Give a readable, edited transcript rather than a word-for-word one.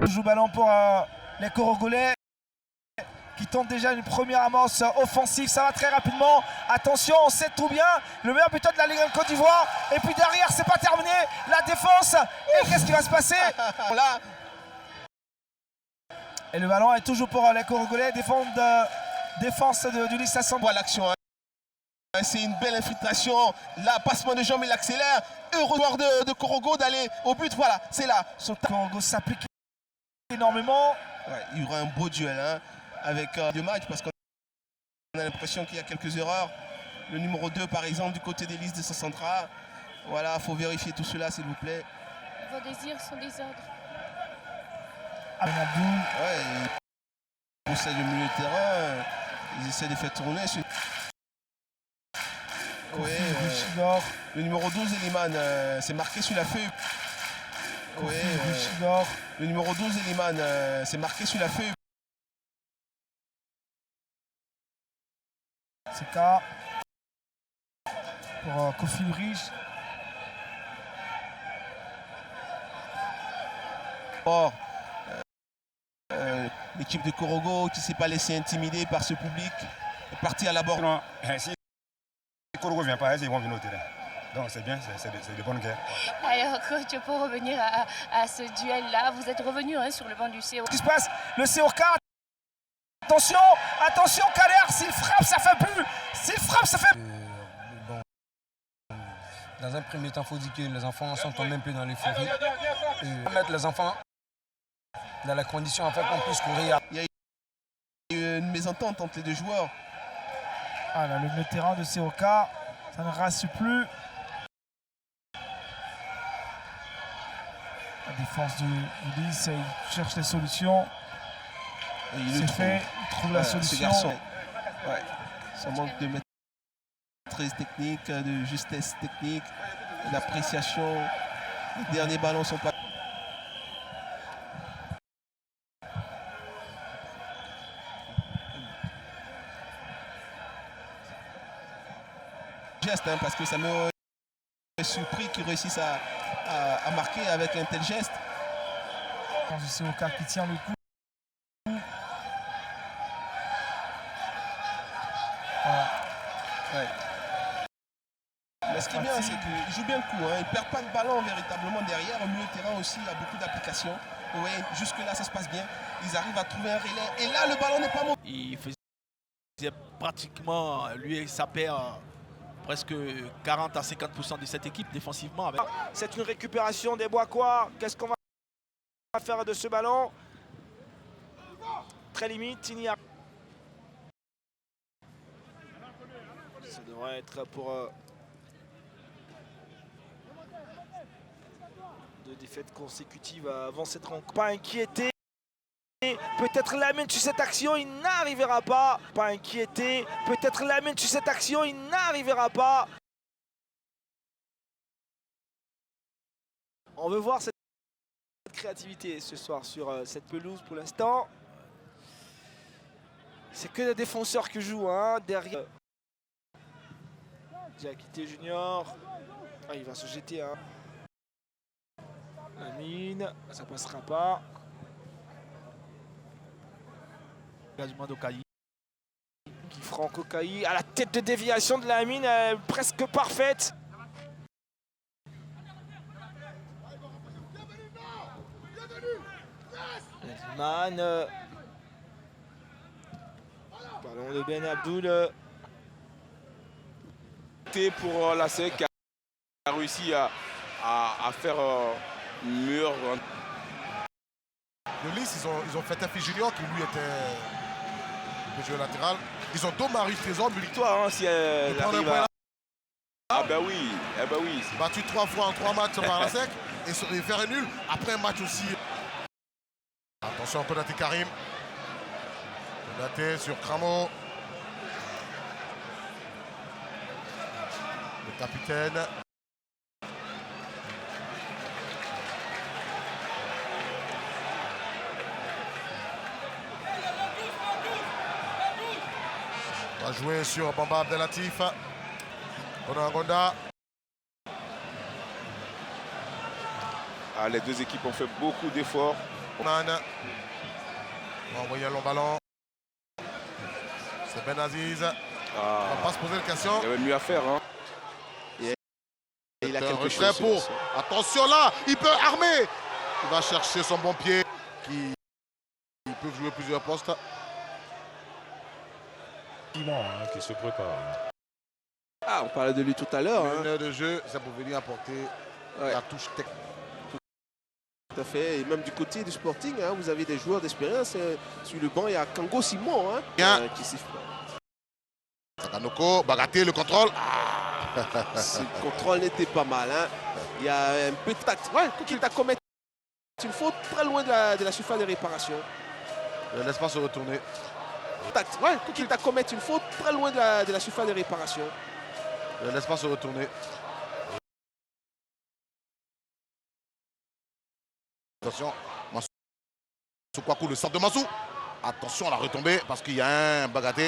Joue ballon pour les Corogolais qui tentent déjà une première amorce offensive. Ça va très rapidement. Attention, on sait tout bien. Le meilleur buteur de la Ligue de Côte d'Ivoire. Et puis derrière, c'est pas terminé. La défense. Et qu'est-ce qui va se passer là? Et le ballon est toujours pour les Corogolais. Défense du Lissasson. Voilà l'action. C'est une belle infiltration. Là, passement de jambes, il accélère. Heureux joueur de Korogo d'aller au but. Voilà, c'est là. Korogo s'applique énormément. Ouais, il y aura un beau duel hein, avec deux matchs parce qu'on a l'impression qu'il y a quelques erreurs. Le numéro 2, par exemple, du côté des listes de Saint-Centra. Voilà, il faut vérifier tout cela, s'il vous plaît. Vos désirs sont des ordres. Ouais, ils possèdent le milieu de terrain. Ils essaient de faire tourner. Ouais, le numéro 12, Eliman, c'est marqué sur la feuille. Ouais, le numéro 12, Eliman, c'est marqué sur la feuille. C'est cas pour Kofi Rich. Or, l'équipe de Korogo qui ne s'est pas laissée intimider par ce public est partie à la borne. Si Korogo ne vient pas, ils vont venir au terrain. Donc c'est bien, c'est de bonnes guerres. Alors coach, pour revenir à ce duel-là, vous êtes revenu hein, sur le banc du CO. Qu'est-ce qui se passe? Le COK. Attention, attention Kader, s'il frappe, ça fait plus. S'il frappe, ça fait... Bon, dans un premier temps, il faut dire que les enfants sont quand même plus dans l'euphorie. Mettre les enfants dans les conditions afin qu'on puisse courir. Il y a eu une mésentente entre les deux joueurs. Ah là, le milieu de terrain de COK, ça ne rassure plus. La défense du Lys, il cherche des solutions. C'est fait, il trouve la solution. Ce garçon, ouais, ça manque de maîtrise technique, de justesse technique, d'appréciation. Les derniers ballons sont pas... Geste, hein, parce que ça me surpris qu'ils réussissent à marquer avec un tel geste. C'est au cas qui tient le coup. Voilà. Ouais. Mais ce qui est bien, c'est qu'il joue bien le coup. Hein. Il ne perd pas de ballon véritablement derrière. Au milieu de terrain aussi, il y a beaucoup d'applications. Oui, jusque-là, ça se passe bien. Ils arrivent à trouver un relais. Et là, le ballon n'est pas bon. Il faisait pratiquement, lui et sa paire, presque 40 à 50% de cette équipe défensivement. C'est une récupération des Boakois. Qu'est-ce qu'on va faire de ce ballon? Très limite, il n'y a... Ça devrait être pour deux défaites consécutives avant cette rencontre. Pas inquiété. Peut-être Lamine sur cette action, il n'arrivera pas. Pas inquiété. Peut-être Lamine sur cette action, il n'arrivera pas. On veut voir cette créativité ce soir sur cette pelouse pour l'instant. C'est que des défenseurs qui jouent hein, derrière. Diakité Junior. Ah, il va se jeter. Hein. Lamine, ça passera pas. Engagement d'Okayi. Franco Kayi à la tête de déviation de Lamine, presque parfaite. Man. Ballon de Ben Abdoul. Pour la SEC qui a réussi à faire meilleur. Le Lys, ils ont fait un fils junior qui lui était le jeu latéral. Ils ont deux Marie Trésor, mais victoire hein, si elle arrive à... Ah ben oui, battu 3 fois en 3 matchs par la SEC et faire un nul après un match aussi. Attention, Konaté Karim. Konaté sur Cramo. Le capitaine. On va jouer sur Bamba Abdelatif. Gonda. Ah, les deux équipes ont fait beaucoup d'efforts. Man. On va envoyer un long ballon. C'est Ben Aziz. On va pas se poser la question. Il y avait mieux à faire. Hein. Il a Un quelque retrait chose. pour. Attention là, il peut armer. Il va chercher son bon pied. Qui peut jouer plusieurs postes. Qui se prépare. Ah, on parlait de lui tout à l'heure. Une heure de jeu, ça peut venir apporter la touche technique. Tout à fait. Et même du côté du Sporting, hein, vous avez des joueurs d'expérience. Sur le banc, il y a Kango Simon hein, qui siffle. Takanoko, Bagaté, le contrôle. Le contrôle n'était pas mal. Hein. Il y a un peu de tact. Ouais, quitte à commettre une faute très loin de la surface de réparation. Ne laisse pas se retourner. Tact. Ouais, quitte à commettre une faute très loin de la surface de réparation. Ne laisse pas se retourner. Attention, Massou Kwaku, le sort de Massou. Attention à la retombée parce qu'il y a un Bagaté.